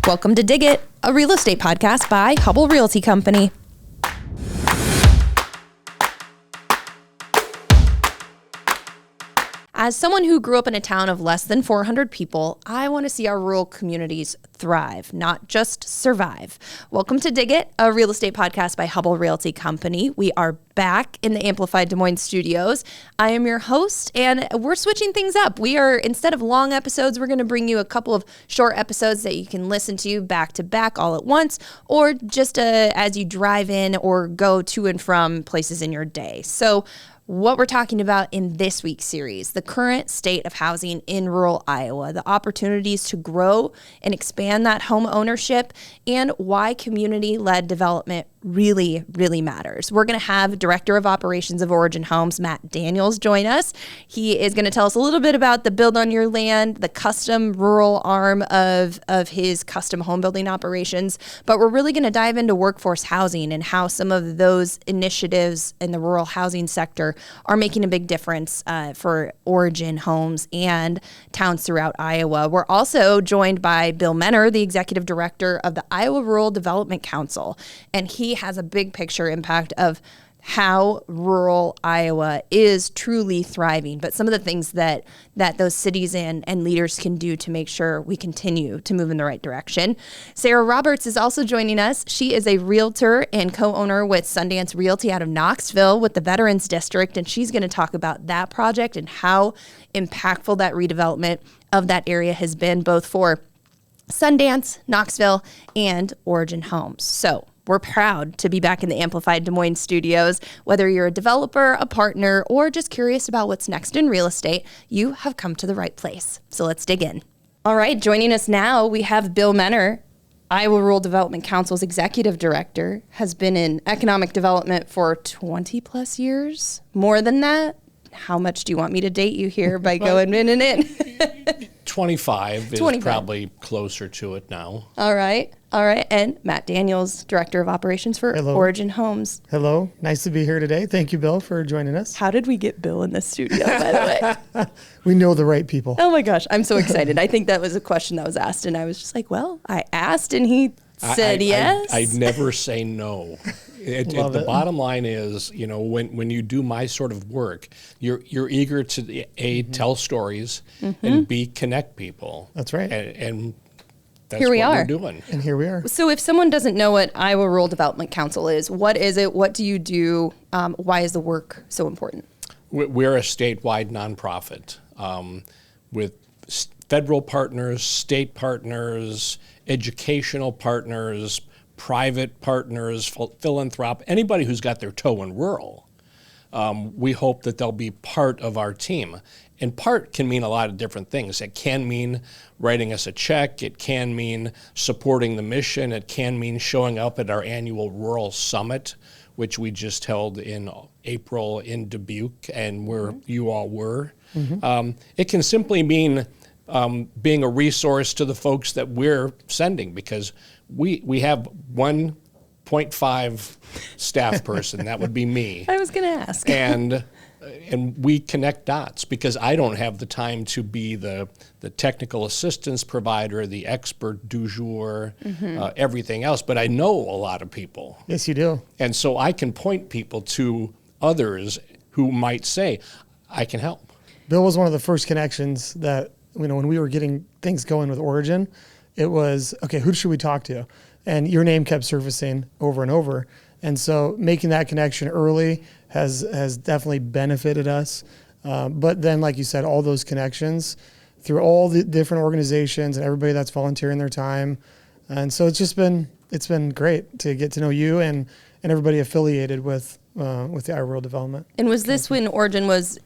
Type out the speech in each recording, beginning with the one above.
Welcome to Dig It, a real estate podcast by Hubble Realty Company. As someone who grew up in a town of less than 400 people, I want to see our rural communities thrive, not just survive. Welcome to Dig It, a real estate podcast by Hubble Realty Company. We are back in the Amplified Des Moines studios. I am your host, and we're switching things up. We are, instead of long episodes, we're going to bring you a couple of short episodes that you can listen to back to back all at once, or just as you drive in or go to and from places in your day. So what we're talking about in this week's series, the current state of housing in rural Iowa, the opportunities to grow and expand that home ownership, and why community-led development really matters. We're going to have Director of Operations of Origin Homes, Matt Daniels, join us. He is going to tell us a little bit about the Build on Your Land, the custom rural arm of his custom home building operations. But we're really going to dive into workforce housing and how some of those initiatives in the rural housing sector are making a big difference for Origin Homes and towns throughout Iowa. We're also joined by Bill Menner, the Executive Director of the Iowa Rural Development Council, and he has a big picture impact of how rural Iowa is truly thriving, but some of the things that those cities and leaders can do to make sure we continue to move in the right direction. Sarah Roberts is also joining us. She is a realtor and co-owner with Sundance Realty out of Knoxville with the Veterans District, and she's going to talk about that project and how impactful that redevelopment of that area has been, both for Sundance, Knoxville, and Origin Homes. So we're proud to be back in the Amplified Des Moines studios. Whether you're a developer, a partner, or just curious about what's next in real estate, you have come to the right place. So let's dig in. All right, joining us now, we have Bill Menner, Iowa Rural Development Council's Executive Director, has been in economic development for 20 plus years. More than that? How much do you want me to date you here by going in and in? 25 is probably closer to it now. All right. And Matt Daniels, Director of Operations for Origin Homes. Hello. Nice to be here today. Thank you, Bill, for joining us. How did we get Bill in the studio, by the way? We know the right people. Oh, my gosh. I'm so excited. I think that was a question that was asked, and I was just like, well, I asked, and he said yes. I never say no. The bottom line is, you know, when you do my sort of work, you're eager to A, tell stories, and B, connect people. That's right. And that's here we what are. we're doing. And here we are. So if someone doesn't know what Iowa Rural Development Council is, what is it? What do you do? Why is the work so important? We're a statewide nonprofit with federal partners, state partners, educational partners, private partners, philanthropic, anybody who's got their toe in rural. We hope that they'll be part of our team. And part can mean a lot of different things. It can mean writing us a check. It can mean supporting the mission. It can mean showing up at our annual Rural Summit, which we just held in April in Dubuque, and where you all were. It can simply mean being a resource to the folks that we're sending, because we have 1.5 staff person. That would be me. I was going to ask. And we connect dots, because I don't have the time to be the technical assistance provider, the expert du jour, everything else. But I know a lot of people. Yes, you do. And so I can point people to others who might say, I can help. Bill was one of the first connections that, you know, when we were getting things going with Origin, it was, okay, who should we talk to? And your name kept surfacing over and over. And so making that connection early has definitely benefited us. But then, like you said, all those connections through all the different organizations and everybody that's volunteering their time. And so it's been great to get to know you and everybody affiliated with the Iowa Rural Development. And was this when Origin was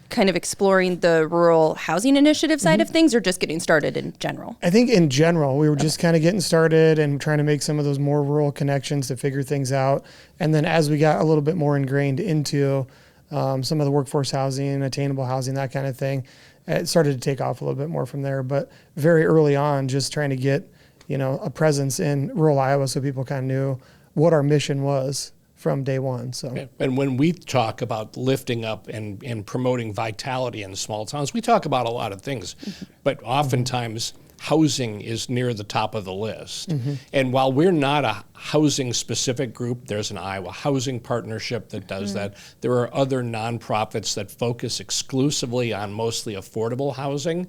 kind of exploring the rural housing initiative side of things, or just getting started in general? I think in general, we were just kind of getting started and trying to make some of those more rural connections to figure things out. And then as we got a little bit more ingrained into some of the workforce housing, attainable housing, that kind of thing, it started to take off a little bit more from there. But very early on, just trying to get, you know, a presence in rural Iowa so people kind of knew what our mission was from day one. So, and when we talk about lifting up and promoting vitality in small towns, we talk about a lot of things, but oftentimes housing is near the top of the list. And while we're not a housing specific group, there's an Iowa Housing Partnership that does that. There are other nonprofits that focus exclusively on mostly affordable housing.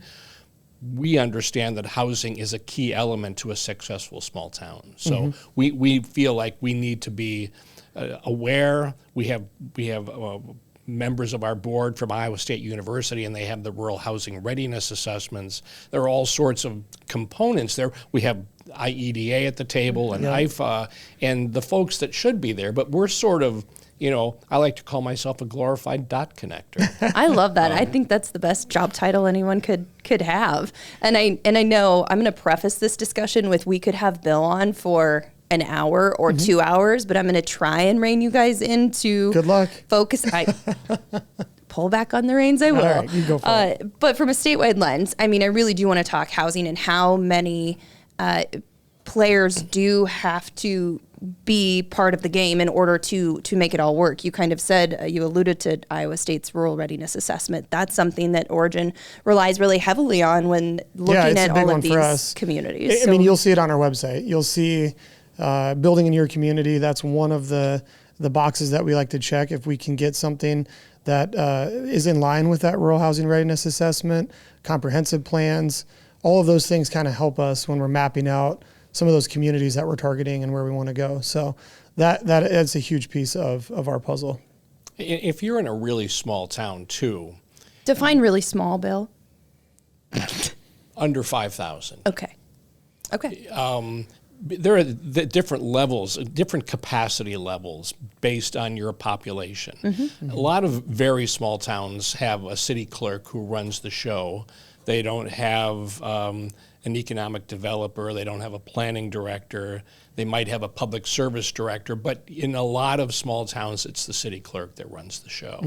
We understand that housing is a key element to a successful small town. So we feel like we need to be aware. We have members of our board from Iowa State University, and they have the rural housing readiness assessments. There are all sorts of components there. We have IEDA at the table and IFA and the folks that should be there, but we're sort of, I like to call myself a glorified dot connector. I love that. I think that's the best job title anyone could have. And I know I'm going to preface this discussion with we could have Bill on for an hour or 2 hours, but I'm going to try and rein you guys into good luck. Focus. I pull back on the reins. I will. All right, you go for it. But from a statewide lens, I really do want to talk housing and how many players do have to be part of the game in order to make it all work. You kind of said, you alluded to Iowa State's rural readiness assessment. That's something that Origin relies really heavily on when looking at all of these communities. You'll see it on our website. You'll see building in your community. That's one of the boxes that we like to check. If we can get something that is in line with that rural housing readiness assessment, comprehensive plans, all of those things kind of help us when we're mapping out some of those communities that we're targeting and where we want to go. So that's a huge piece of our puzzle. If you're in a really small town too. Define really small, Bill. Under 5,000. Okay. There are different levels, different capacity levels based on your population. A lot of very small towns have a city clerk who runs the show. They don't have an economic developer. They don't have a planning director. They might have a public service director, but in a lot of small towns, it's the city clerk that runs the show.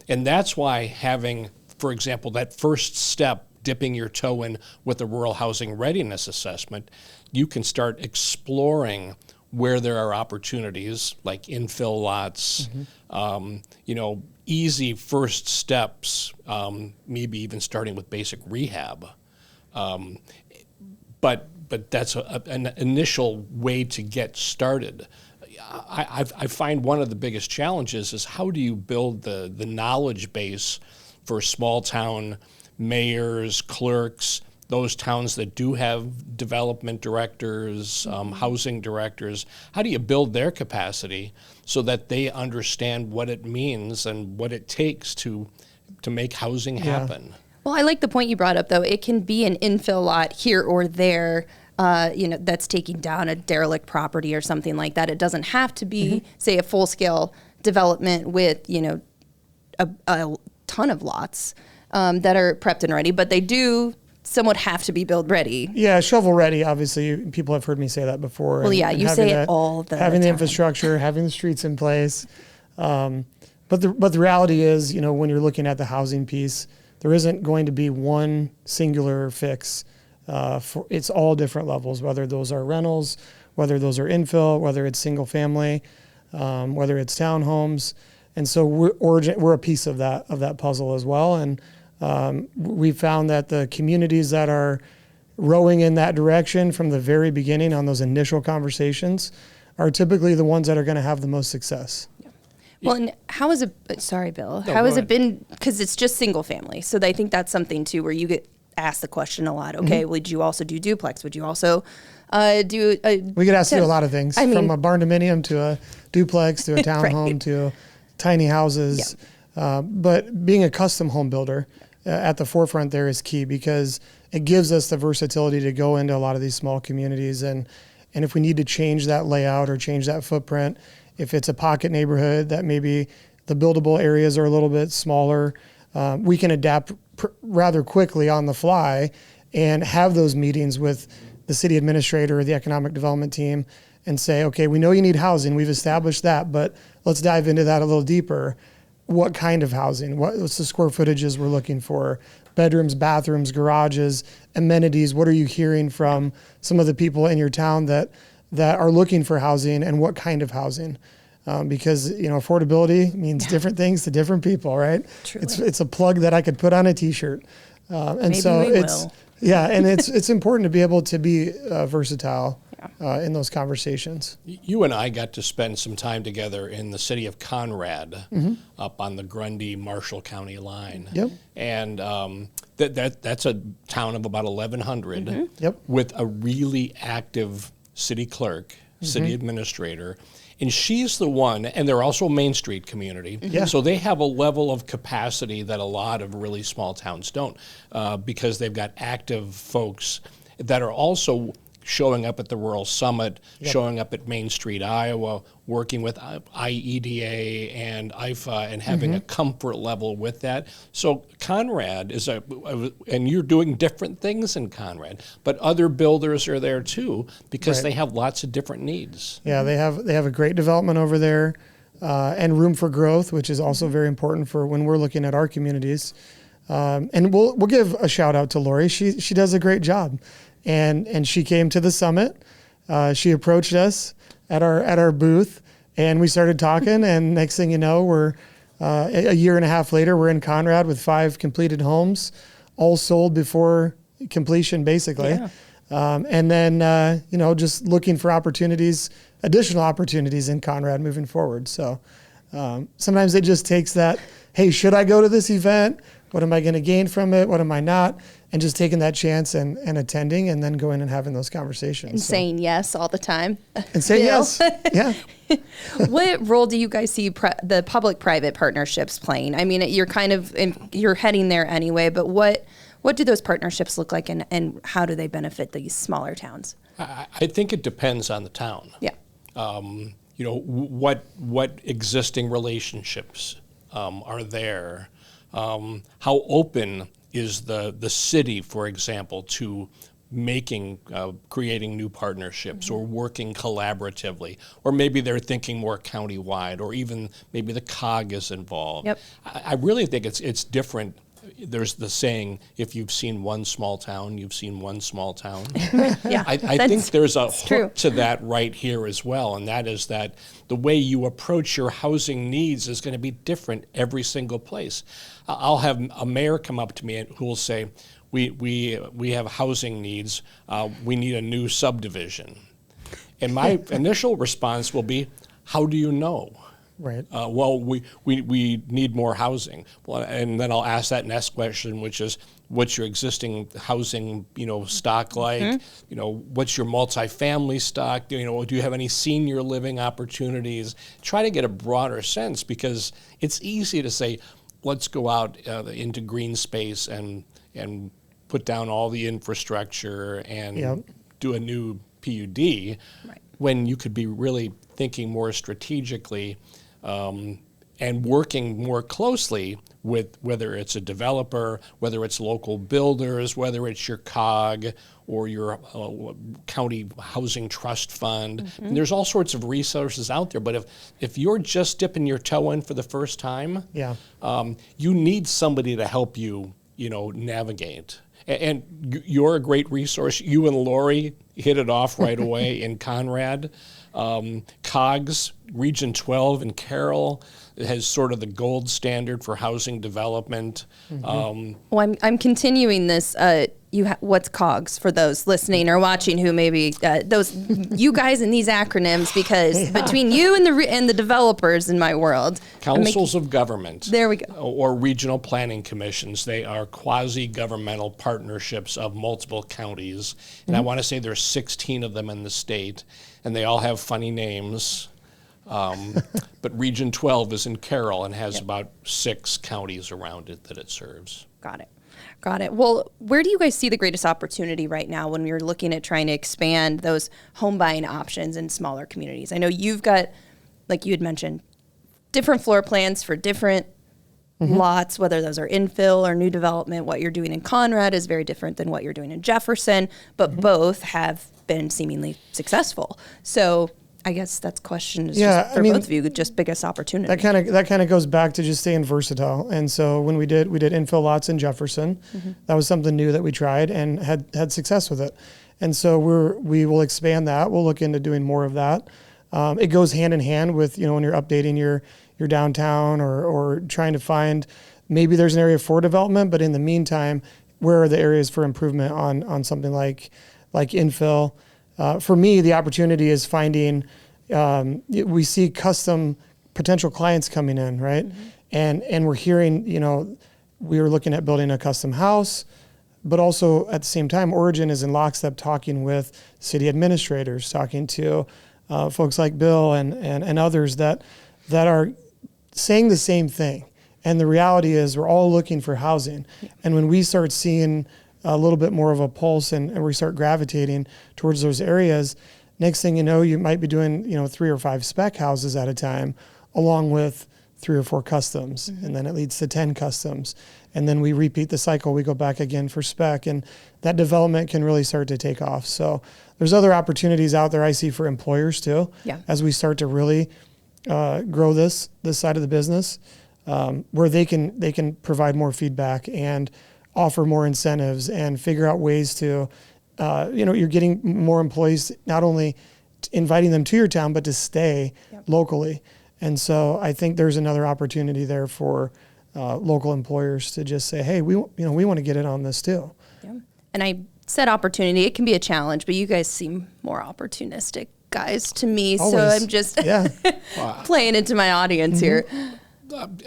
And that's why having, for example, that first step, dipping your toe in with a rural housing readiness assessment, you can start exploring where there are opportunities like infill lots, easy first steps, maybe even starting with basic rehab. But that's an initial way to get started. I find one of the biggest challenges is how do you build the knowledge base for small town mayors, clerks, those towns that do have development directors, housing directors. How do you build their capacity so that they understand what it means and what it takes to make housing happen? Well, I like the point you brought up, though. It can be an infill lot here or there, that's taking down a derelict property or something like that. It doesn't have to be, say, a full-scale development with, a ton of lots that are prepped and ready, but they do somewhat have to be build ready. Yeah, shovel ready. Obviously, people have heard me say that before. Well, you say it all the time. Having the infrastructure, having the streets in place. But the reality is, when you're looking at the housing piece, there isn't going to be one singular fix. It's all different levels, whether those are rentals, whether those are infill, whether it's single family, whether it's townhomes. And so we're a piece of that puzzle as well. And we found that the communities that are rowing in that direction from the very beginning on those initial conversations are typically the ones that are going to have the most success. Yeah. Well, and how is it, sorry, Bill, No, how has it been, because it's just single family. So I think that's something too, where you get asked the question a lot, okay, would you also do duplex? Would you also do we get asked to do a lot of things, from a barn dominium to a duplex to a townhome to tiny houses. But being a custom home builder at the forefront there is key, because it gives us the versatility to go into a lot of these small communities. And if we need to change that layout or change that footprint, if it's a pocket neighborhood that maybe the buildable areas are a little bit smaller, we can adapt rather quickly on the fly and have those meetings with the city administrator or the economic development team and say, okay, we know you need housing. We've established that, but let's dive into that a little deeper. What kind of housing? What's the square footages we're looking for? Bedrooms, bathrooms, garages, amenities. What are you hearing from some of the people in your town that are looking for housing, and what kind of housing? Because affordability means different things to different people, right? Truly. It's a plug that I could put on a T-shirt, and Maybe so we will. Yeah, and it's important to be able to be versatile in those conversations. You and I got to spend some time together in the city of Conrad, up on the Grundy-Marshall County line. Yep. And that's a town of about 1,100 Yep. with a really active city clerk, city administrator. And she's the one, and they're also a Main Street community. Yeah. So they have a level of capacity that a lot of really small towns don't, because they've got active folks that are also showing up at the Rural Summit, showing up at Main Street, Iowa, working with IEDA and IFA and having a comfort level with that. So Conrad is and you're doing different things in Conrad, but other builders are there too because they have lots of different needs. Yeah, they have a great development over there and room for growth, which is also very important for when we're looking at our communities. And we'll give a shout out to Lori. She does a great job. And she came to the summit. She approached us at our booth, and we started talking. And next thing you know, we're a year and a half later, we're in Conrad with 5 completed homes, all sold before completion, basically. Yeah. And then just looking for additional opportunities in Conrad moving forward. So sometimes it just takes that. Hey, should I go to this event? What am I going to gain from it? What am I not? And just taking that chance and attending and then going and having those conversations. And saying yes all the time. And saying yes. Yeah. What role do you guys see the public-private partnerships playing? I mean, you're heading there anyway, but what do those partnerships look like and how do they benefit these smaller towns? I think it depends on the town. Yeah. What existing relationships are there? How open is the city, for example, to creating new partnerships or working collaboratively, or maybe they're thinking more countywide, or even maybe the COG is involved. Yep. I really think it's different. There's the saying, if you've seen one small town, you've seen one small town. Yeah, I think there's a hook true. to that right here as well, and that is that the way you approach your housing needs is going to be different every single place. I'll have a mayor come up to me who will say, we have housing needs, we need a new subdivision. And my initial response will be, how do you know? Right. Well, we need more housing. Well, and then I'll ask that next question, which is, what's your existing housing, stock like? What's your multifamily stock? Do you have any senior living opportunities? Try to get a broader sense, because it's easy to say, let's go out into green space and put down all the infrastructure and do a new PUD, when you could be really thinking more strategically and working more closely with whether it's a developer, whether it's local builders, whether it's your COG or your county housing trust fund. And there's all sorts of resources out there, but if you're just dipping your toe in for the first time, you need somebody to help you, navigate. And you're a great resource. You and Lori hit it off right away in Conrad. COGS, Region 12 in Carroll has sort of the gold standard for housing development. Well, I'm continuing this. What's COGS for those listening or watching who maybe you guys and these acronyms, because between you and the developers in my world, councils of government. There we go. Or regional planning commissions. They are quasi-governmental partnerships of multiple counties, and I want to say there's 16 of them in the state, and they all have funny names. But Region 12 is in Carroll and has about 6 counties around it that it serves. Got it. Well, where do you guys see the greatest opportunity right now when you're looking at trying to expand those home buying options in smaller communities? I know you've got, like you had mentioned, different floor plans for different lots, whether those are infill or new development. What you're doing in Conrad is very different than what you're doing in Jefferson, but both have been seemingly successful. So I guess that's question is just for both of you, just biggest opportunity. That kind of goes back to just staying versatile. And so when we did infill lots in Jefferson, that was something new that we tried and had success with it. And so we will expand that. We'll look into doing more of that. It goes hand in hand with, when you're updating your downtown or trying to find, maybe there's an area for development, but in the meantime, where are the areas for improvement on something like infill. For me, the opportunity is finding, we see custom potential clients coming in, right? And we're hearing, we were looking at building a custom house, but also at the same time, Origin is in lockstep talking with city administrators, talking to folks like Bill and others that are saying the same thing. And the reality is we're all looking for housing. And when we start seeing a little bit more of a pulse and we start gravitating towards those areas, next thing you know, you might be doing, 3 or 5 spec houses at a time, along with 3 or 4 customs. And then it leads to 10 customs. And then we repeat the cycle. We go back again for spec, and that development can really start to take off. So there's other opportunities out there I see for employers too, as we start to really grow this side of the business, where they can provide more feedback and offer more incentives and figure out ways to, you're getting more employees, not only inviting them to your town, but to stay locally. And so I think there's another opportunity there for local employers to just say, hey, we want to get in on this too. Yeah. And I said opportunity, it can be a challenge, but you guys seem more opportunistic guys to me. Always. So I'm just playing into my audience here.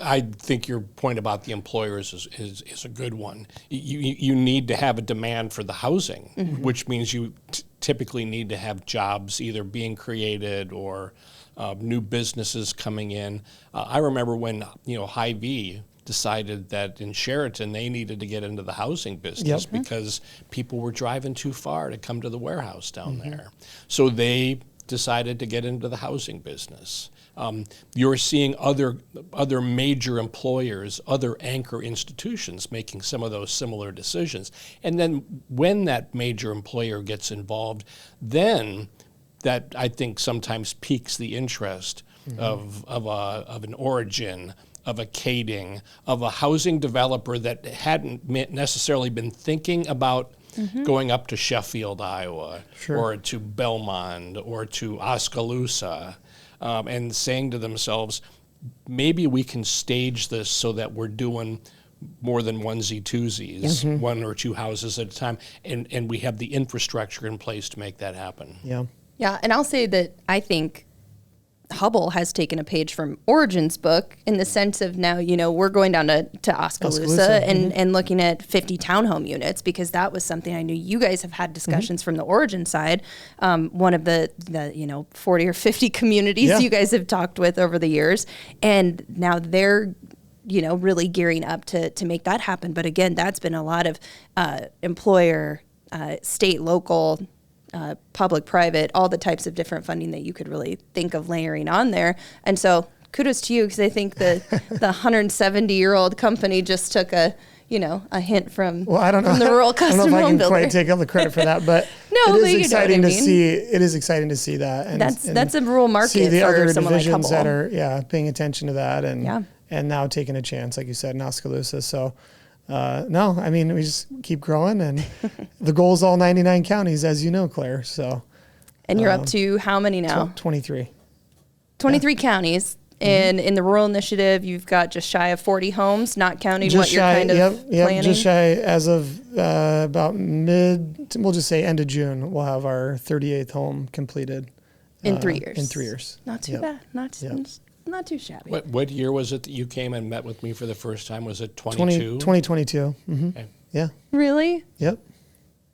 I think your point about the employers is a good one. You need to have a demand for the housing, which means you typically need to have jobs either being created or new businesses coming in. I remember when Hy-Vee decided that in Sheraton they needed to get into the housing business because people were driving too far to come to the warehouse down there. So they decided to get into the housing business. You're seeing other major employers, other anchor institutions making some of those similar decisions. And then when that major employer gets involved, then that I think sometimes piques the interest of an Origin, of a Kading, of a housing developer that hadn't necessarily been thinking about going up to Sheffield, Iowa, or to Belmont, or to Oskaloosa, and saying to themselves, maybe we can stage this so that we're doing more than onesie-twosies, 1 or 2 houses at a time, and we have the infrastructure in place to make that happen. Yeah, and I'll say that I think Hubble has taken a page from Origin's book in the sense of now, we're going down to Oskaloosa and looking at 50 townhome units, because that was something I knew you guys have had discussions from the Origin side. One of the 40 or 50 communities you guys have talked with over the years. And now they're really gearing up to make that happen. But again, that's been a lot of employer, state, local, public, private, all the types of different funding that you could really think of layering on there. And so kudos to you, because I think the 170-year-old company just took a hint from, from the rural custom home builder. I don't know if I can quite take all the credit for that, but it is exciting to see. It is exciting to see that. And that's a rural market see the for other someone like divisions Hubble. that are paying attention to that and now taking a chance, like you said, in Oskaloosa. So we just keep growing, and the goal is all 99 counties, as you know, Claire. So, and you're up to how many now? 23. 23 counties. And in the rural initiative, you've got just shy of 40 homes, not counting just what shy, you're kind of planning. Just shy as of about we'll just say end of June, we'll have our 38th home completed. In 3 years. In 3 years. Not too bad. Not too shabby. What year was it that you came and met with me for the first time? Was it 22? 2022. Okay. Yeah. Really? Yep.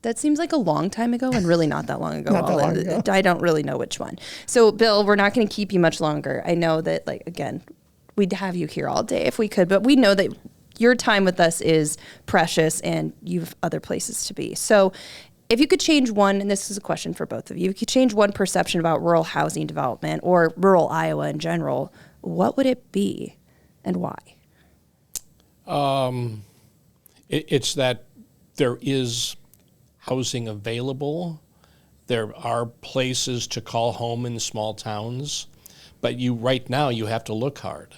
That seems like a long time ago, and really not that long ago. Not that long ago. I don't really know which one. So, Bill, we're not going to keep you much longer. I know that, again, we'd have you here all day if we could, but we know that your time with us is precious, and you have other places to be. So, if you could change one, and this is a question for both of you, if you could change one perception about rural housing development or rural Iowa in general, what would it be and why? It's that there is housing available. There are places to call home in small towns, but right now you have to look hard.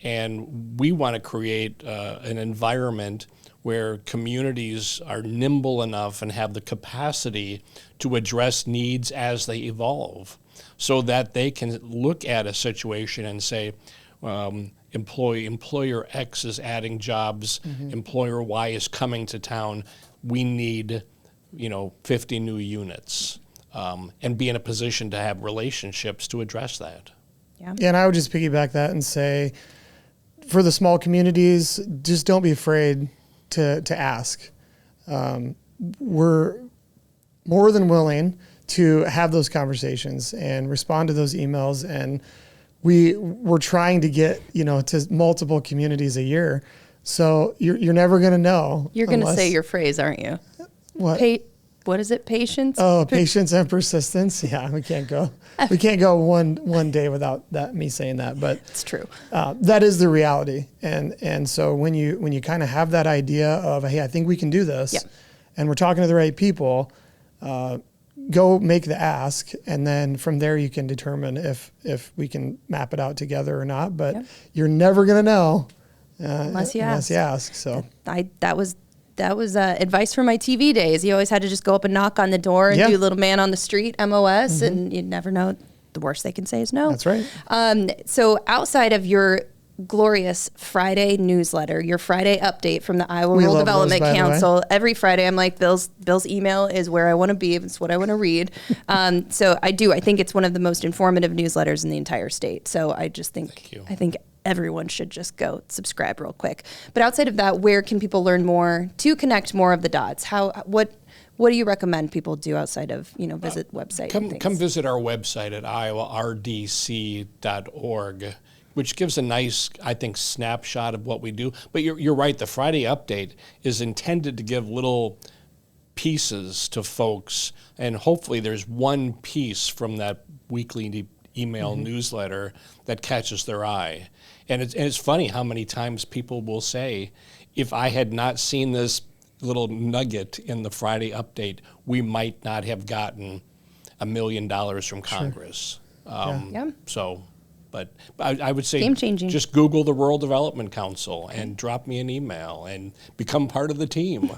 And we want to create an environment where communities are nimble enough and have the capacity to address needs as they evolve, so that they can look at a situation and say, employer X is adding jobs, employer Y is coming to town, we need 50 new units, and be in a position to have relationships to address that. Yeah. And I would just piggyback that and say, for the small communities, just don't be afraid to ask. We're more than willing to have those conversations and respond to those emails. And we're trying to get, to multiple communities a year. So you're never going to know. You're going to say your phrase, aren't you? What? What is it? Patience? Oh, patience and persistence. Yeah, we can't go one day without me saying that. But it's true. That is the reality. And so when you kind of have that idea of, hey, I think we can do this, and we're talking to the right people, go make the ask, and then from there you can determine if we can map it out together or not. But you're never going to know unless you ask. So that was advice from my TV days. You always had to just go up and knock on the door and do little man on the street, MOS, and you never know. The worst they can say is no. That's right. So outside of your glorious Friday newsletter, your Friday update from the Iowa Rural Development Council, every Friday I'm like, Bill's email is where I want to be. It's what I want to read. So I think it's one of the most informative newsletters in the entire state. So I just think, everyone should just go subscribe real quick. But outside of that, where can people learn more to connect more of the dots? What do you recommend people do outside of, visit website? Come visit our website at iowardc.org, which gives a nice, I think, snapshot of what we do. But you're right, the Friday update is intended to give little pieces to folks, and hopefully there's one piece from that weekly email newsletter that catches their eye. And it's funny how many times people will say, if I had not seen this little nugget in the Friday update, we might not have gotten $1 million from Congress. So, but I would say game-changing. Just Google the Rural Development Council and drop me an email and become part of the team.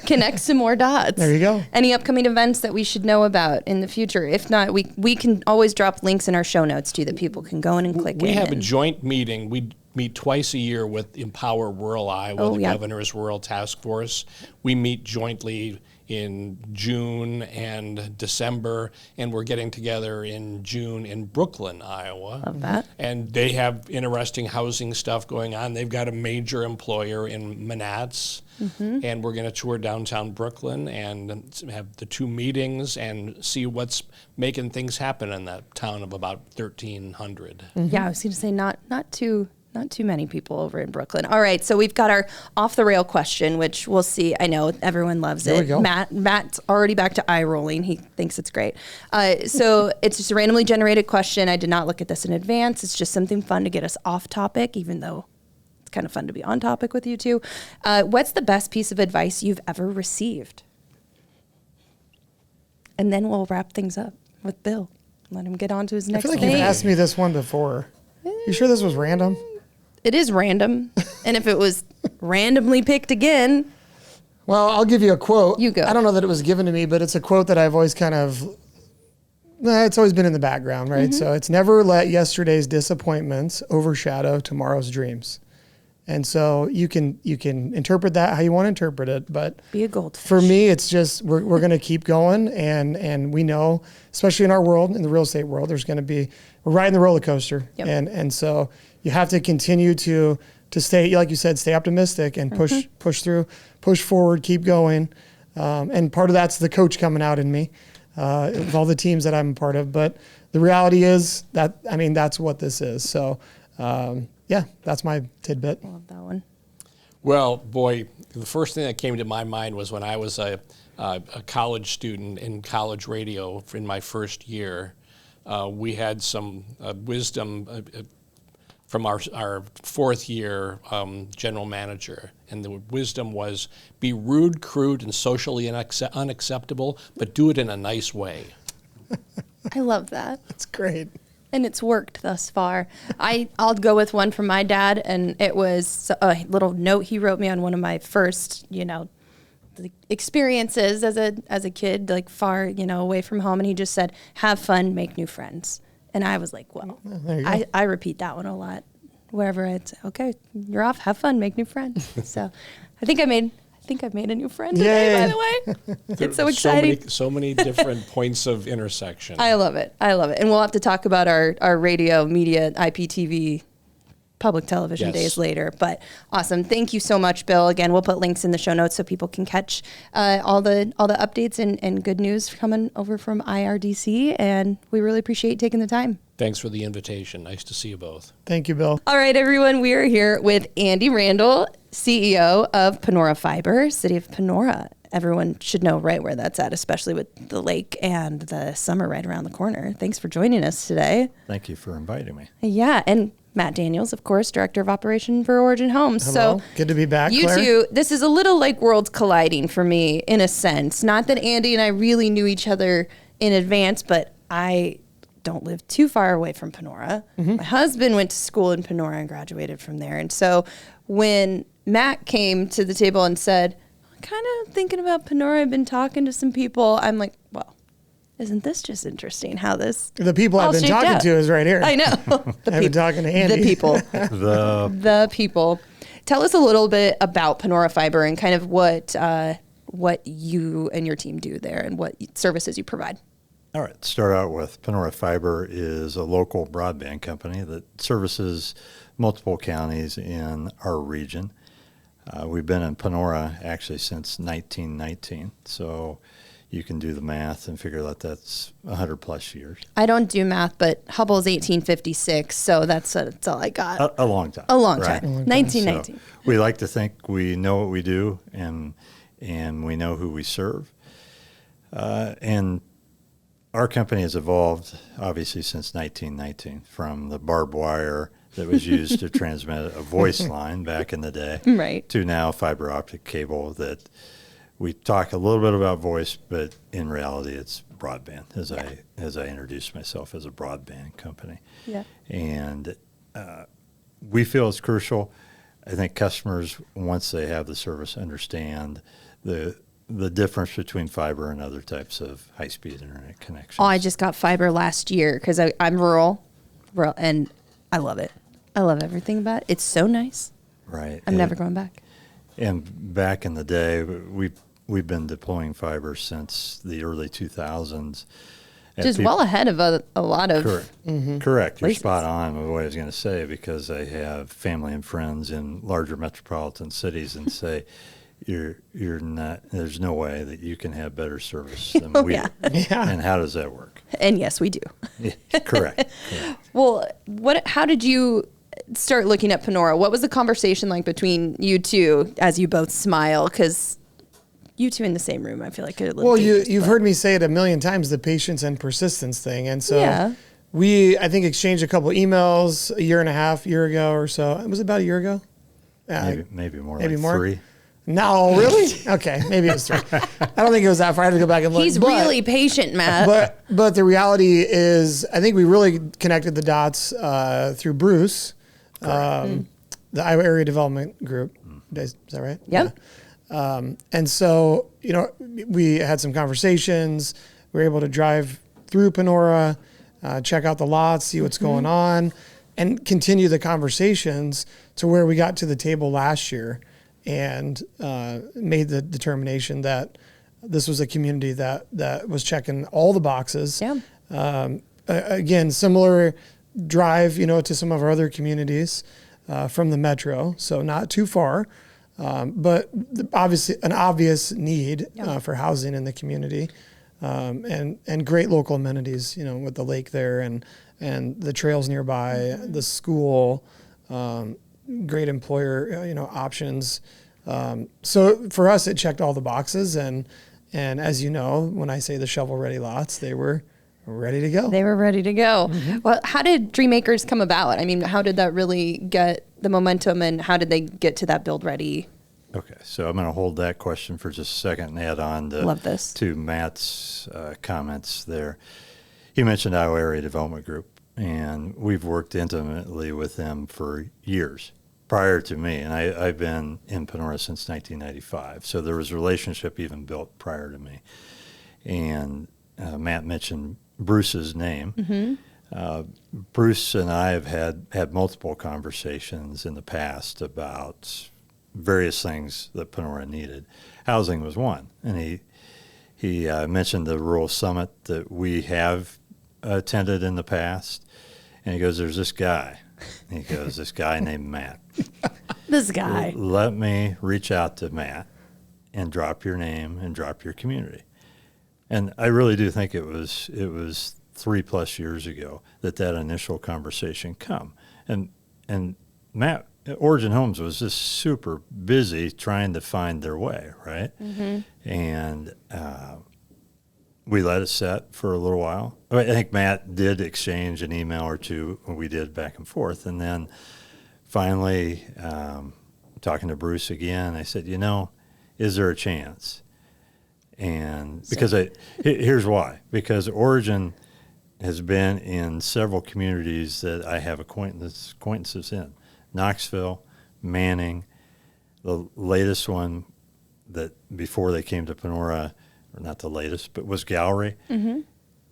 Connect some more dots. There you go. Any upcoming events that we should know about in the future? If not, we can always drop links in our show notes too that people can go in and click. We have a joint meeting. We meet twice a year with Empower Rural Iowa, the Governor's Rural Task Force. We meet jointly in June and December, and we're getting together in June in Brooklyn, Iowa. Love that. And they have interesting housing stuff going on. They've got a major employer in Manats, and we're going to tour downtown Brooklyn and have the two meetings and see what's making things happen in that town of about 1,300. Yeah, I was going to say not too many people over in Brooklyn. All right, so we've got our off the rail question, which we'll see. I know everyone loves it. There we go. Matt's already back to eye rolling. He thinks it's great. So it's just a randomly generated question. I did not look at this in advance. It's just something fun to get us off topic, even though it's kind of fun to be on topic with you two. What's the best piece of advice you've ever received? And then we'll wrap things up with Bill. Let him get on to his next I feel like thing. you've asked me this one before. You sure this was random? It is random. And if it was randomly picked again. Well, I'll give you a quote. You go. I don't know that it was given to me, but it's a quote that I've always it's always been in the background, right? So it's never let yesterday's disappointments overshadow tomorrow's dreams. And so you can interpret that how you want to interpret it, but Be a goldfish. for me, it's just we're going to keep going, and we know, especially in our world, in the real estate world, there's going to be we're riding the roller coaster, and so you have to continue to stay, like you said, stay optimistic and push through, push forward, keep going, and part of that's the coach coming out in me, with all the teams that I'm a part of. But the reality is that that's what this is. So. That's my tidbit. I love that one. Well, boy, the first thing that came to my mind was when I was a college student in college radio in my first year. We had some wisdom from our fourth year general manager. And the wisdom was, be rude, crude, and socially unacceptable, but do it in a nice way. I love that. That's great. And it's worked thus far. I'll go with one from my dad, and it was a little note he wrote me on one of my first, experiences as a kid, like far, away from home. And he just said, have fun, make new friends. And I was like, well, I repeat that one a lot wherever I'd say, okay, you're off, have fun, make new friends. So I think I've made a new friend today, by the way. It's so exciting. So many different points of intersection. I love it. And we'll have to talk about our radio, media, IPTV, public television days later. But awesome. Thank you so much, Bill. Again, we'll put links in the show notes so people can catch all the updates and good news coming over from IRDC. And we really appreciate you taking the time. Thanks for the invitation. Nice to see you both. Thank you, Bill. All right, everyone. We are here with Andy Randol, CEO of Panora Fiber, City of Panora. Everyone should know right where that's at, especially with the lake and the summer right around the corner. Thanks for joining us today. Thank you for inviting me. Yeah, and Matt Daniels, of course, Director of Operation for Origin Homes. Hello. So good to be back, you Claire. two, this is a little like worlds colliding for me in a sense. Not that Andy and I really knew each other in advance, but I don't live too far away from Panora. My husband went to school in Panora and graduated from there. And so when Matt came to the table and said, I'm kind of thinking about Panora, I've been talking to some people, I'm like, well, isn't this just interesting how this The people all I've been shaped talking out? to is right here. I know. I've been talking to Andy. The people. The The people. Tell us a little bit about Panora Fiber and kind of what you and your team do there and what services you provide. All right, start out with Panora Fiber is a local broadband company that services multiple counties in our region. We've been in Panora actually since 1919, so you can do the math and figure out that's 100 plus years. I don't do math, but Hubble's 1856, so that's all I got. A long time. A long right? time. 1919. So we like to think we know what we do and we know who we serve. And our company has evolved, obviously, since 1919, from the barbed wire that was used to transmit a voice line back in the day, Right. to now fiber optic cable that we talk a little bit about voice, but in reality, it's broadband, as I introduced myself as a broadband company. Yeah. And we feel it's crucial. I think customers, once they have the service, understand the difference between fiber and other types of high-speed internet connections. Oh, I just got fiber last year because I'm rural, and I love it. I love everything about it. It's so nice. Right. I'm never going back. And back in the day, we've been deploying fiber since the early 2000s. Just well ahead of a lot of Correct. You're places. spot on with what I was going to say, because I have family and friends in larger metropolitan cities and say, you're not, there's no way that you can have better service than we do. Yeah. And how does that work? And yes, we do. Correct. Well, how did you start looking at Panora? What was the conversation like between you two as you both smile? Because you two in the same room, I feel like it. Well, you've heard me say it a million times, the patience and persistence thing. And so Yeah. we, I think, exchanged a couple emails a year ago or so. It was about a year ago. Maybe more maybe like more? 3. No, really? Okay, maybe it was 3. I don't think it was that far. I had to go back and look. He's really patient, Matt. But the reality is, I think we really connected the dots through Bruce, the Iowa Area Development Group. Is that right? Yep. Yeah. And so, we had some conversations. We were able to drive through Panora, check out the lots, see what's going on, and continue the conversations to where we got to the table last year and made the determination that this was a community that was checking all the boxes. Yeah. Again, similar drive, to some of our other communities from the metro, so not too far, but obviously an obvious need for housing in the community, and great local amenities, with the lake there and the trails nearby, the school, great employer, options. So for us, it checked all the boxes, and as you know, when I say the shovel-ready lots, they were ready to go. They were ready to go. Well, how did Dreammakers come about? I mean, how did that really get the momentum, and how did they get to that build ready? Okay, so I'm going to hold that question for just a second and add on Love this. to Matt's comments there. He mentioned Iowa Area Development Group, and we've worked intimately with them for years prior to me, and I've been in Panora since 1995, so there was a relationship even built prior to me. And Matt mentioned Bruce's name. Bruce and I have had multiple conversations in the past about various things that Panora needed. Housing was one, and he mentioned the rural summit that we have attended in the past, and he goes, "There's this guy." And he goes, "This guy named Matt." This guy. Let me reach out to Matt and drop your name and drop your community. And I really do think it was 3+ years ago that initial conversation come. And Matt, Origin Homes was just super busy trying to find their way, right? Mm-hmm. And we let it set for a little while. I think Matt did exchange an email or two. We did back and forth. And then finally, talking to Bruce again, I said, is there a chance? And because here's why. Because Origin has been in several communities that I have acquaintances in. Knoxville, Manning, the latest one that before they came to Panora, or not the latest, but was Gallery, mm-hmm.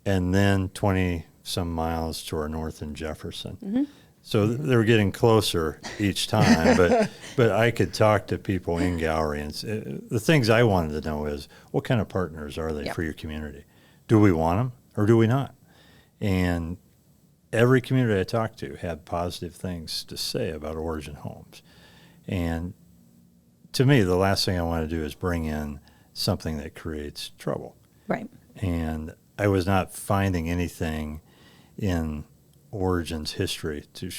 and then 20-some miles to our north in Jefferson. Mm-hmm. So they were getting closer each time, but I could talk to people in Gallery, and the things I wanted to know is, what kind of partners are they for your community? Do we want them or do we not? And every community I talked to had positive things to say about Origin Homes. And to me, the last thing I want to do is bring in something that creates trouble. Right. And I was not finding anything in Origin's history to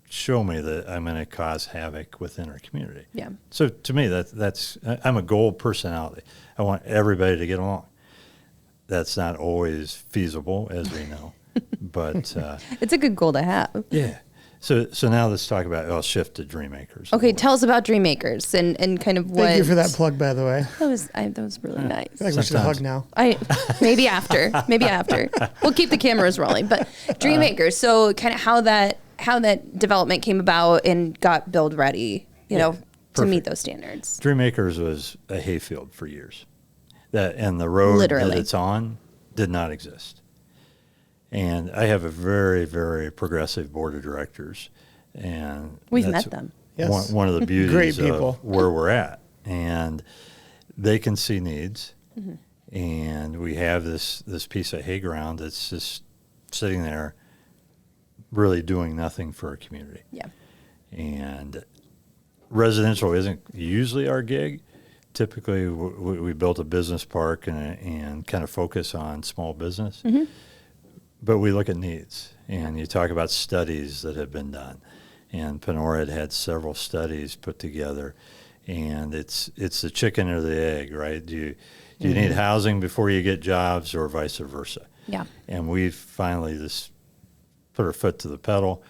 show me that I'm going to cause havoc within our community. Yeah. So to me, that's I'm a goal personality. I want everybody to get along. That's not always feasible, as we know, but it's a good goal to have. Yeah. So now let's talk about. I'll shift to Dreammakers. Okay, tell us about Dreammakers and kind of what. Thank you for that plug, by the way. That was really nice. I think we should hug now. Maybe after. We'll keep the cameras rolling. But Dreammakers, so kind of how that development came about and got build ready, to meet those standards. Dreammakers was a hayfield for years. And the road Literally. that it's on did not exist. And I have a very, very progressive board of directors, and we've met them. Yes. One of the beauties Great people. of where we're at, and they can see needs. Mm-hmm. And we have this piece of hay ground that's just sitting there, really doing nothing for our community. Yeah. And residential isn't usually our gig. Typically, we built a business park and kind of focus on small business. Mm-hmm. But we look at needs, and you talk about studies that have been done. And Panora had several studies put together, and it's the chicken or the egg, right? Do you mm-hmm. need housing before you get jobs, or vice versa? Yeah. And we finally just put our foot to the pedal.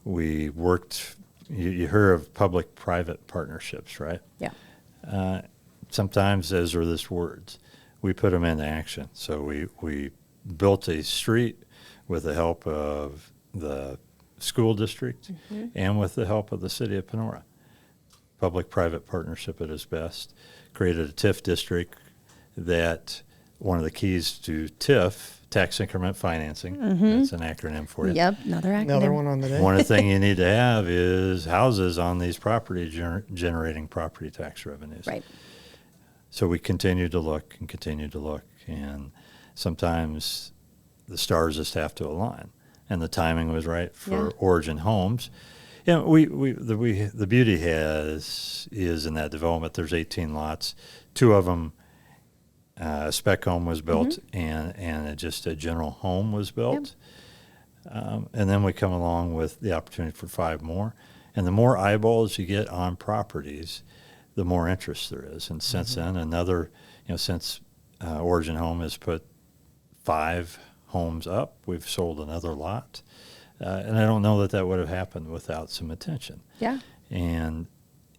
We worked. You hear of public-private partnerships, right? Yeah. Sometimes those are just words. We put them into action. So we built a street with the help of the school district mm-hmm. and with the help of the city of Panora. Public-private partnership at its best. Created a TIF district that one of the keys to TIF, tax increment financing, mm-hmm. that's an acronym for you. Yep, another acronym. Another one on the day. One of the things you need to have is houses on these properties generating property tax revenues. Right. So we continued to look, and sometimes the stars just have to align, and the timing was right for Origin Homes. And the beauty is in that development. There's 18 lots, 2 of them. A spec home was built, mm-hmm. and just a general home was built. Yep. And then we come along with the opportunity for 5 more. And the more eyeballs you get on properties, the more interest there is. And since mm-hmm. then, since Origin Home has put 5 homes up, we've sold another lot. And I don't know that would have happened without some attention. Yeah. And,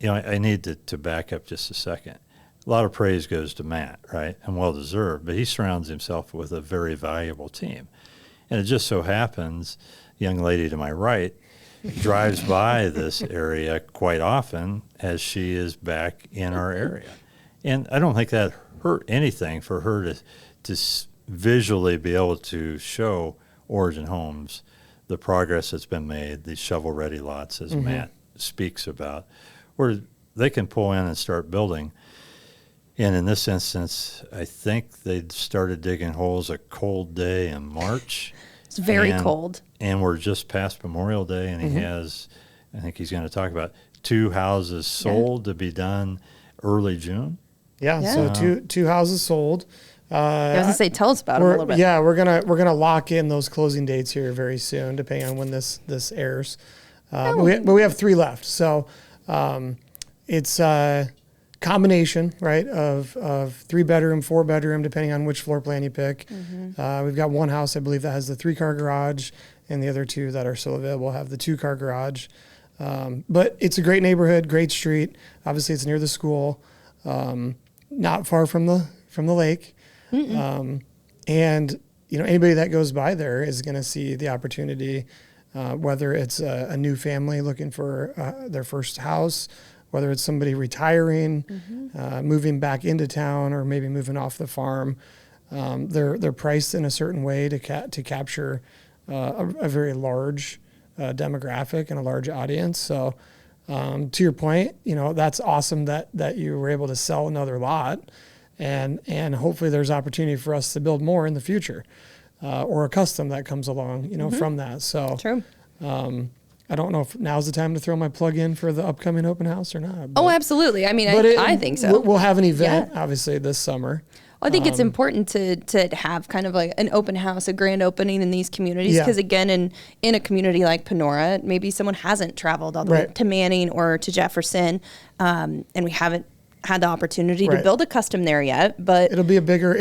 I need to back up just a second. A lot of praise goes to Matt, right? And well-deserved, but he surrounds himself with a very valuable team. And it just so happens, the young lady to my right drives by this area quite often as she is back in our area. And I don't think that hurt anything for her to visually be able to show Origin Homes, the progress that's been made, these shovel-ready lots, as Matt speaks about, where they can pull in and start building. And in this instance, I think they started digging holes a cold day in March. It's very cold. And we're just past Memorial Day, and he has, I think he's going to talk about 2 houses sold to be done early June. So two houses sold. I was gonna say, tell us about it a little bit. Yeah, we're gonna lock in those closing dates here very soon, depending on when this airs. But we have 3 left, so it's a combination, right, of 3-bedroom, 4-bedroom, depending on which floor plan you pick. We've got 1 house, I believe, that has the 3-car garage, and the other 2 that are still available have the 2-car garage. But it's a great neighborhood, great street. Obviously, it's near the school, not far from the lake. And anybody that goes by there is going to see the opportunity, whether it's a new family looking for their first house, whether it's somebody retiring, moving back into town, or maybe moving off the farm. They're priced in a certain way to capture a very large demographic and a large audience. So to your point, that's awesome that you were able to sell another lot. And hopefully there's opportunity for us to build more in the future, or a custom that comes along, from that. So True. I don't know if now's the time to throw my plug in for the upcoming open house or not. Oh, absolutely. I mean, I think so. We'll have an event, obviously, this summer. Well, I think it's important to have kind of like an open house, a grand opening in these communities. Because again, in a community like Panora, maybe someone hasn't traveled all the way to Manning or to Jefferson, and we haven't had the opportunity to build a custom there yet. But it'll be a bigger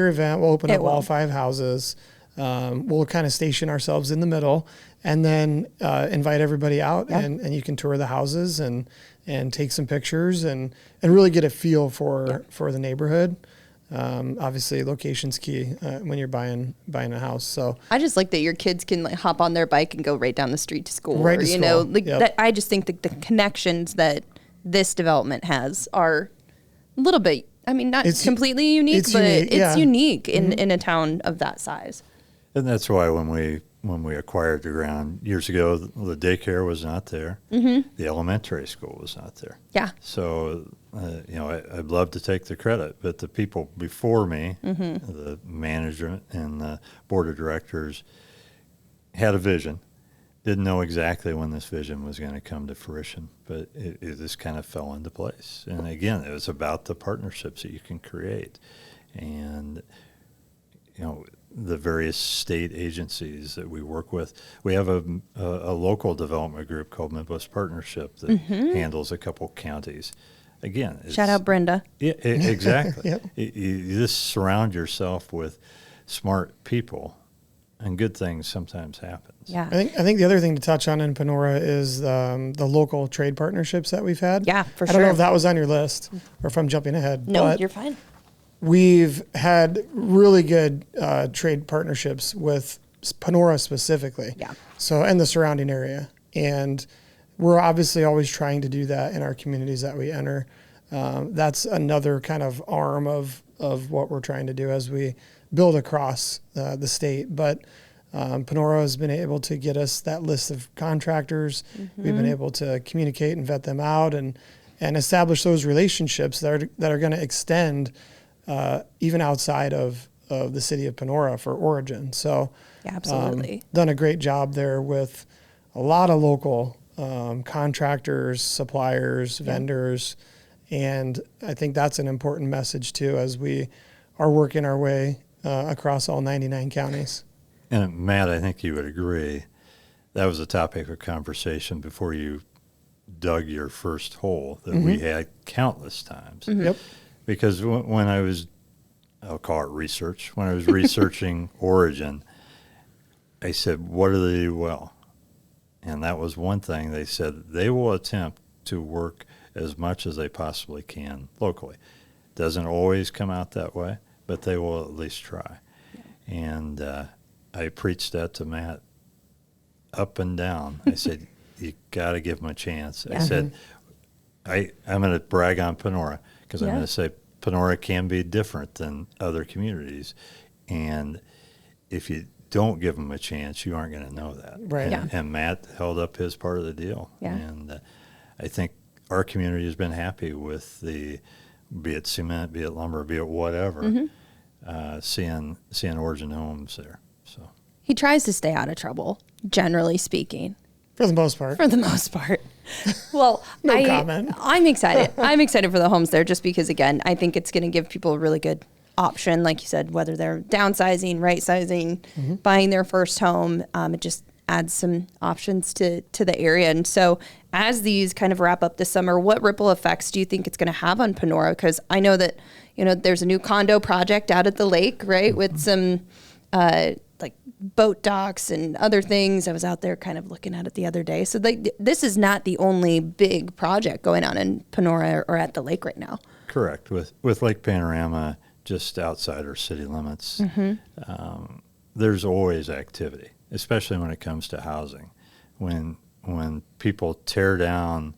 event. We'll open up all 5 houses. We'll kind of station ourselves in the middle, and then invite everybody out, and you can tour the houses and take some pictures and really get a feel for the neighborhood. Obviously, location's key when you're buying a house. So I just like that your kids can hop on their bike and go right down the street to school. Right to school. That. I just think that the connections that this development has are a little bit. I mean, not completely unique, but it's unique in a town of that size. And that's why when we acquired the ground years ago, the daycare was not there. The elementary school was not there. Yeah. So, I'd love to take the credit, but the people before me, the management and the board of directors, had a vision. Didn't know exactly when this vision was going to come to fruition, but it just kind of fell into place. And again, it was about the partnerships that you can create. And, the various state agencies that we work with. We have a local development group called Midwest Partnership that handles a couple counties. Again, shout out Brenda. Yeah, exactly. You just surround yourself with smart people, and good things sometimes happen. Yeah, I think the other thing to touch on in Panora is the local trade partnerships that we've had. Yeah, for sure. I don't know if that was on your list or if I'm jumping ahead. No, but you're fine. We've had really good trade partnerships with Panora specifically. Yeah. So, and the surrounding area. And we're obviously always trying to do that in our communities that we enter. That's another kind of arm of what we're trying to do as we build across the state. But Panora has been able to get us that list of contractors. We've been able to communicate and vet them out and establish those relationships that are going to extend even outside of the city of Panora for Origin. So absolutely. Done a great job there with a lot of local contractors, suppliers, vendors. And I think that's an important message too, as we are working our way across all 99 counties. And Matt, I think you would agree, that was a topic of conversation before you dug your first hole that we had countless times. Yep. Because when I was, I'll call it research, when I was researching Origin, I said, what do they do well? And that was one thing. They said they will attempt to work as much as they possibly can locally. Doesn't always come out that way, but they will at least try. Yeah. And I preached that to Matt up and down. I said, you got to give them a chance. I said, I'm going to brag on Panora, because I'm going to say Panora can be different than other communities. And if you don't give them a chance, you aren't going to know that. Right. And Matt held up his part of the deal. Yeah. And I think our community has been happy with be it cement, be it lumber, be it whatever, seeing Origin Homes there. So He tries to stay out of trouble, generally speaking. For the most part. For the most part. Well, No comment. I'm excited. I'm excited for the homes there just because, again, I think it's going to give people a really good option, like you said, whether they're downsizing, right-sizing, buying their first home. It just adds some options to the area. And so as these kind of wrap up this summer, what ripple effects do you think it's going to have on Panora? Because I know that, there's a new condo project out at the lake, right, with some like boat docks and other things. I was out there kind of looking at it the other day. So this is not the only big project going on in Panora or at the lake right now. correct. With Lake Panorama just outside our city limits, there's always activity, especially when it comes to housing. When people tear down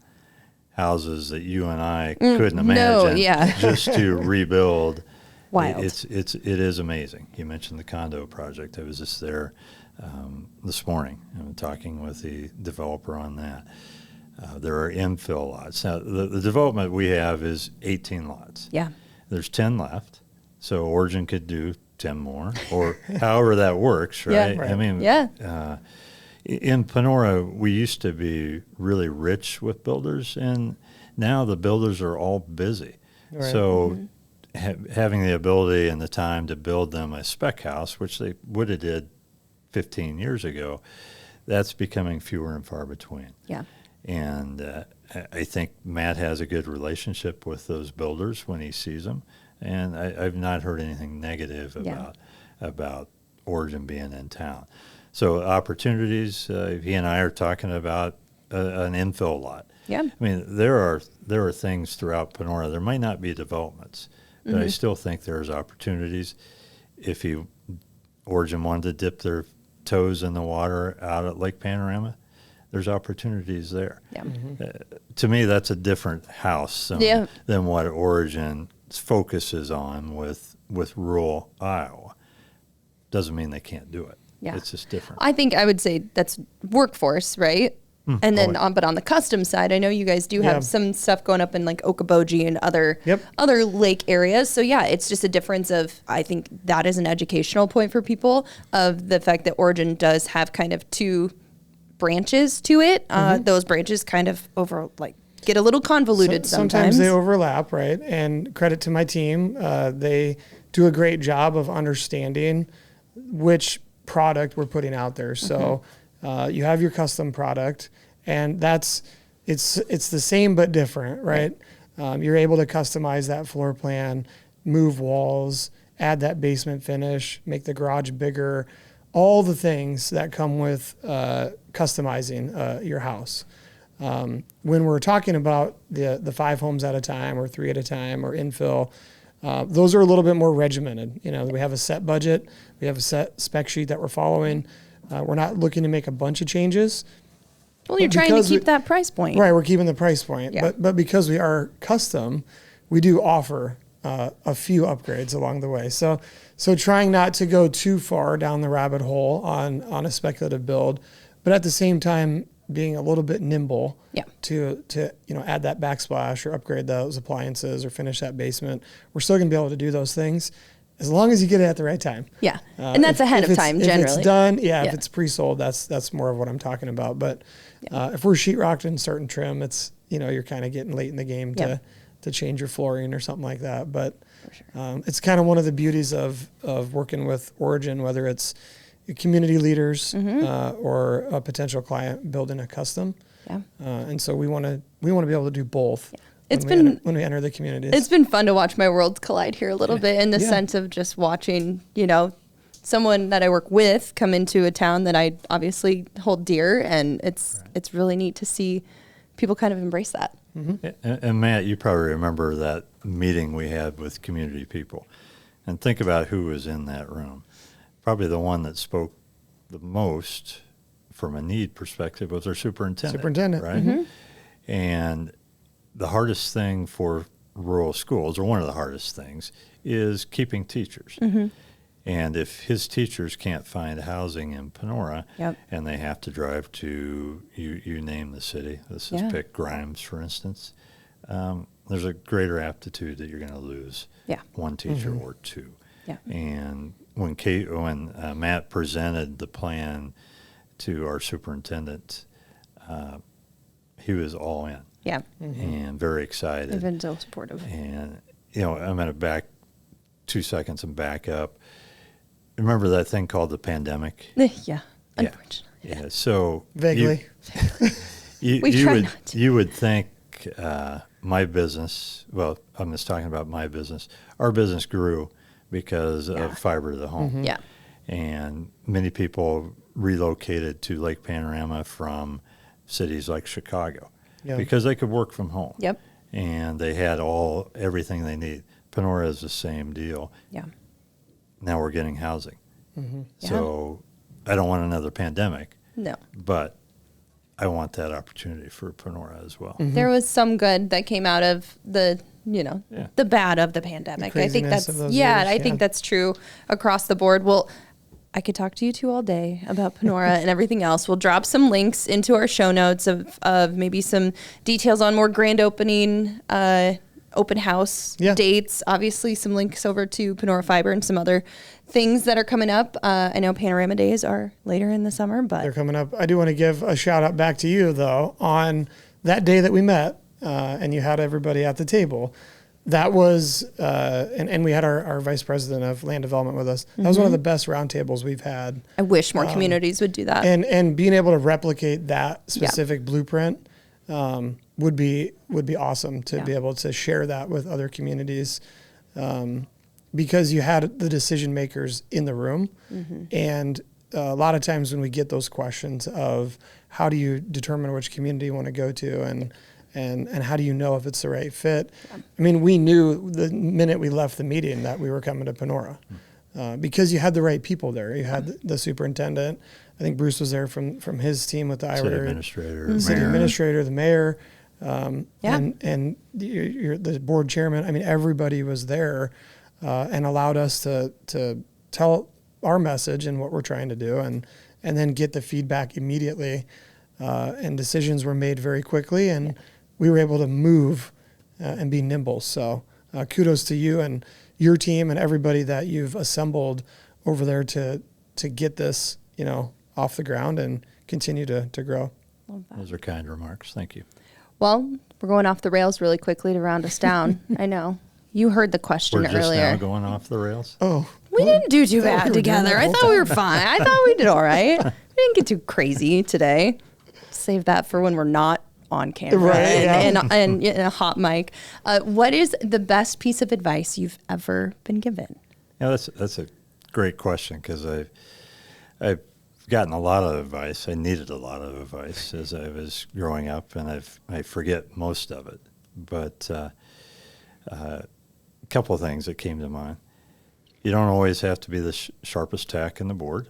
houses that you and I couldn't imagine just to rebuild. Wild. It is amazing. You mentioned the condo project. I was just there this morning and talking with the developer on that. There are infill lots. Now, the development we have is 18 lots. Yeah. There's 10 left, so Origin could do 10 more, or however that works, right? Yeah, right. I mean, in Panora, we used to be really rich with builders, and now the builders are all busy. Right. So having the ability and the time to build them a spec house, which they would have did 15 years ago, that's becoming fewer and far between. Yeah. And I think Matt has a good relationship with those builders when he sees them, and I've not heard anything negative about Origin being in town. So opportunities, he and I are talking about an infill lot. Yeah. I mean, there are things throughout Panora. There might not be developments, but I still think there's opportunities. If Origin wanted to dip their toes in the water out at Lake Panorama, there's opportunities there. Yeah. To me, that's a different house than what Origin focuses on with rural Iowa. Doesn't mean they can't do it. Yeah. It's just different. I think I would say that's workforce, right? And then but on the custom side, I know you guys do have some stuff going up in like Okoboji and other lake areas. So yeah, it's just a difference of, I think that is an educational point for people of the fact that Origin does have kind of two branches to it. Those branches kind of get a little convoluted sometimes. Sometimes they overlap, right? And credit to my team. They do a great job of understanding which product we're putting out there. So you have your custom product, and it's the same but different, right? You're able to customize that floor plan, move walls, add that basement finish, make the garage bigger, all the things that come with customizing your house. When we're talking about the 5 homes at a time or 3 at a time or infill, those are a little bit more regimented. We have a set budget, we have a set spec sheet that we're following. We're not looking to make a bunch of changes. Well, you're trying to keep that price point. Right, we're keeping the price point. Yeah. But because we are custom, we do offer a few upgrades along the way. So trying not to go too far down the rabbit hole on a speculative build, but at the same time being a little bit nimble to add that backsplash or upgrade those appliances or finish that basement. We're still going to be able to do those things as long as you get it at the right time. Yeah, and that's ahead of time generally. If it's done, if it's pre-sold, that's more of what I'm talking about. But if we're sheetrocked and starting trim, it's you're kind of getting late in the game to change your flooring or something like that. But it's kind of one of the beauties of working with Origin, whether it's community leaders or a potential client building a custom. Yeah. And so we want to be able to do both. Yeah. When we enter the communities. It's been fun to watch my worlds collide here a little bit in the sense of just watching, someone that I work with come into a town that I obviously hold dear, and it's really neat to see people kind of embrace that. And Matt, you probably remember that meeting we had with community people, and think about who was in that room. Probably the one that spoke the most from a need perspective was our superintendent. Right? And the hardest thing for rural schools, or one of the hardest things, is keeping teachers. And if his teachers can't find housing in Panora, Yep. and they have to drive to, you name the city, let's just pick Grimes, for instance, there's a greater aptitude that you're going to lose one teacher or two. Yeah. And when Matt presented the plan to our superintendent, he was all in. Yeah. And very excited. They've been so supportive. And, I'm going to back 2 seconds and back up. Remember that thing called the pandemic? Yeah. Unfortunately. Yeah. So Vaguely. You would think my business, well, I'm just talking about my business, our business grew because of fiber to the home. Yeah. And many people relocated to Lake Panorama from cities like Chicago because they could work from home. Yep. And they had everything they need. Panora is the same deal. Yeah. Now we're getting housing. So I don't want another pandemic. No. But I want that opportunity for Panora as well. There was some good that came out of the bad of the pandemic. I think that's I think that's true across the board. Well, I could talk to you two all day about Panora and everything else. We'll drop some links into our show notes of maybe some details on more grand opening open house dates. Obviously, some links over to Panora Fiber and some other things that are coming up. I know Panorama Days are later in the summer, but they're coming up. I do want to give a shout out back to you, though, on that day that we met and you had everybody at the table. That was, and we had our vice president of land development with us. That was one of the best roundtables we've had. I wish more communities would do that. And being able to replicate that specific blueprint would be awesome to be able to share that with other communities, because you had the decision makers in the room. And a lot of times when we get those questions of how do you determine which community you want to go to and how do you know if it's the right fit? I mean, we knew the minute we left the meeting that we were coming to Panora because you had the right people there. You had the superintendent. I think Bruce was there from his team with the City administrator, the mayor, and the board chairman. I mean, everybody was there and allowed us to tell our message and what we're trying to do, and then get the feedback immediately. And decisions were made very quickly, and we were able to move and be nimble. So kudos to you and your team and everybody that you've assembled over there to get this, off the ground and continue to grow. Love that. Those are kind remarks. Thank you. Well, we're going off the rails really quickly to round us down. I know. You heard the question We're just earlier. now going off the rails? Oh. We didn't do too bad together. I thought we were fine. I thought we did all right. We didn't get too crazy today. Save that for when we're not on camera and a hot mic. What is the best piece of advice you've ever been given? Yeah, that's a great question, because I've gotten a lot of advice. I needed a lot of advice as I was growing up, and I forget most of it. But a couple of things that came to mind. You don't always have to be the sharpest tack in the board.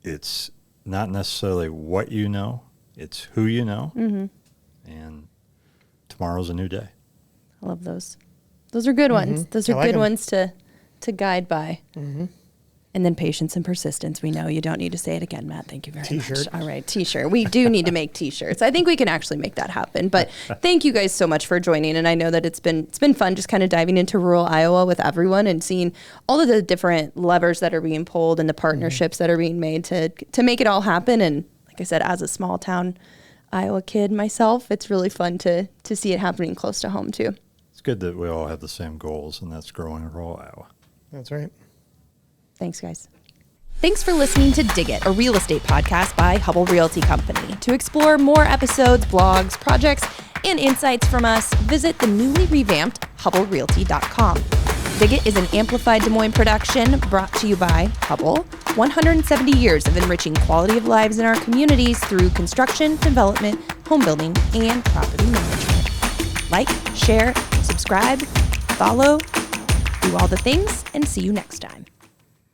It's not necessarily what you know, it's who you know. And tomorrow's a new day. I love those. Those are good ones. Those are good ones to guide by. And then patience and persistence. We know you don't need to say it again, Matt. Thank you very much. All right, T-shirt. We do need to make T-shirts. I think we can actually make that happen. But thank you guys so much for joining. And I know that it's been fun just kind of diving into rural Iowa with everyone and seeing all of the different levers that are being pulled and the partnerships that are being made to make it all happen. And like I said, as a small town Iowa kid myself, it's really fun to see it happening close to home too. It's good that we all have the same goals, and that's growing rural Iowa. That's right. Thanks, guys. Thanks for listening to Dig It, a real estate podcast by Hubble Realty Company. To explore more episodes, blogs, projects, and insights from us, visit the newly revamped HubbleRealty.com. Dig It is an amplified Des Moines production brought to you by Hubble. 170 years of enriching quality of lives in our communities through construction, development, home building, and property management. Like, share, subscribe, follow, do all the things, and see you next time.